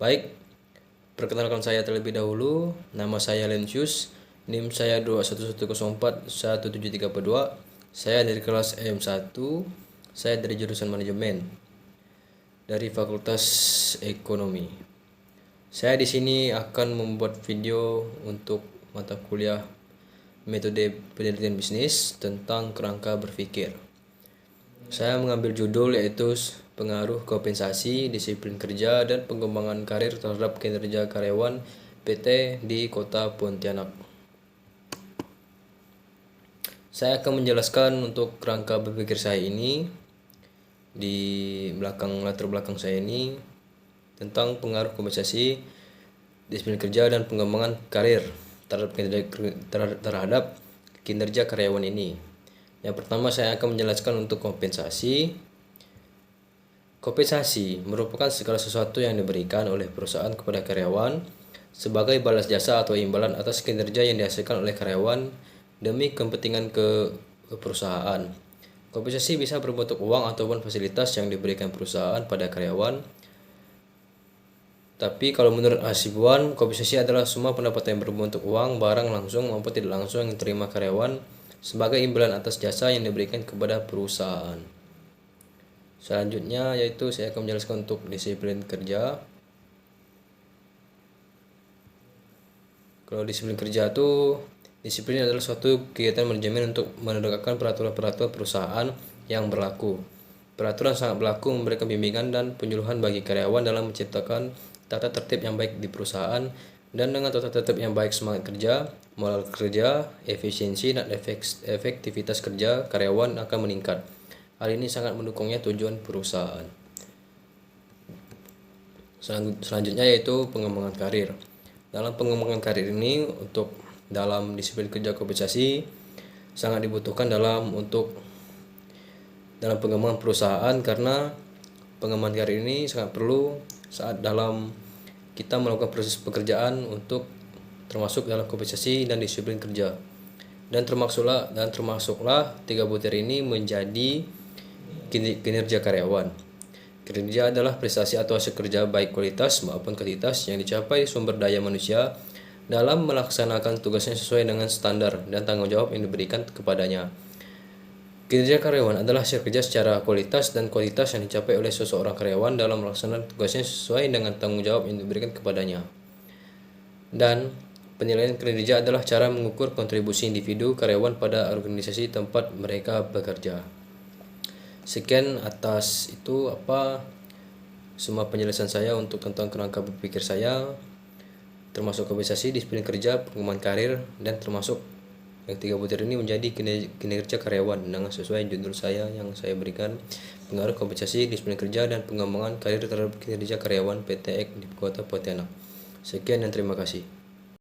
Baik, perkenalkan saya terlebih dahulu. Nama saya Lensius, NIM saya 211041732. Saya dari kelas M1. Saya dari jurusan manajemen dari Fakultas Ekonomi. Saya di sini akan membuat video untuk mata kuliah metode penelitian bisnis tentang kerangka berpikir. Saya mengambil judul yaitu pengaruh kompensasi, disiplin kerja, dan pengembangan karir terhadap kinerja karyawan PT di Kota Pontianak. Saya akan menjelaskan untuk kerangka berpikir saya ini di latar belakang saya ini tentang pengaruh kompensasi, disiplin kerja, dan pengembangan karir terhadap kinerja karyawan ini. Yang pertama, saya akan menjelaskan untuk kompensasi. Kompensasi merupakan segala sesuatu yang diberikan oleh perusahaan kepada karyawan sebagai balas jasa atau imbalan atas kinerja yang dihasilkan oleh karyawan demi kepentingan perusahaan. Kompensasi bisa berbentuk uang ataupun fasilitas yang diberikan perusahaan pada karyawan. Tapi kalau menurut Hasibuan, kompensasi adalah semua pendapatan yang berbentuk uang, barang langsung maupun tidak langsung yang diterima karyawan sebagai imbalan atas jasa yang diberikan kepada perusahaan. Selanjutnya yaitu saya akan menjelaskan untuk disiplin kerja. Kalau disiplin kerja itu, disiplin adalah suatu kegiatan manajemen untuk menegakkan peraturan-peraturan perusahaan yang berlaku. Peraturan sangat berlaku memberikan bimbingan dan penyuluhan bagi karyawan dalam menciptakan tata tertib yang baik di perusahaan, dan dengan tata tertib yang baik semangat kerja, moral kerja, efisiensi, dan efektivitas kerja karyawan akan meningkat. Hal ini sangat mendukungnya tujuan perusahaan. Selanjutnya yaitu pengembangan karir. Dalam pengembangan karir ini, untuk dalam disiplin kerja kompensasi sangat dibutuhkan dalam pengembangan perusahaan, karena pengembangan karir ini sangat perlu saat dalam kita melakukan proses pekerjaan untuk termasuk dalam kompensasi dan disiplin kerja. Dan termasuklah 3 butir ini menjadi kinerja karyawan. Kinerja adalah prestasi atau hasil kerja baik kualitas maupun kuantitas yang dicapai sumber daya manusia dalam melaksanakan tugasnya sesuai dengan standar dan tanggung jawab yang diberikan kepadanya. Kinerja karyawan adalah hasil kerja secara kualitas dan kuantitas yang dicapai oleh seseorang karyawan dalam melaksanakan tugasnya sesuai dengan tanggung jawab yang diberikan kepadanya. Dan penilaian kinerja adalah cara mengukur kontribusi individu karyawan pada organisasi tempat mereka bekerja. Sekian atas itu semua penjelasan saya untuk tentang kerangka berpikir saya, termasuk kompensasi, disiplin kerja, pengembangan karir, dan termasuk yang 3 butir ini menjadi kinerja karyawan dengan sesuai judul saya yang saya berikan, pengaruh kompensasi, disiplin kerja, dan pengembangan karir terhadap kinerja karyawan PT Ek di Kota Pontianak. Sekian dan terima kasih.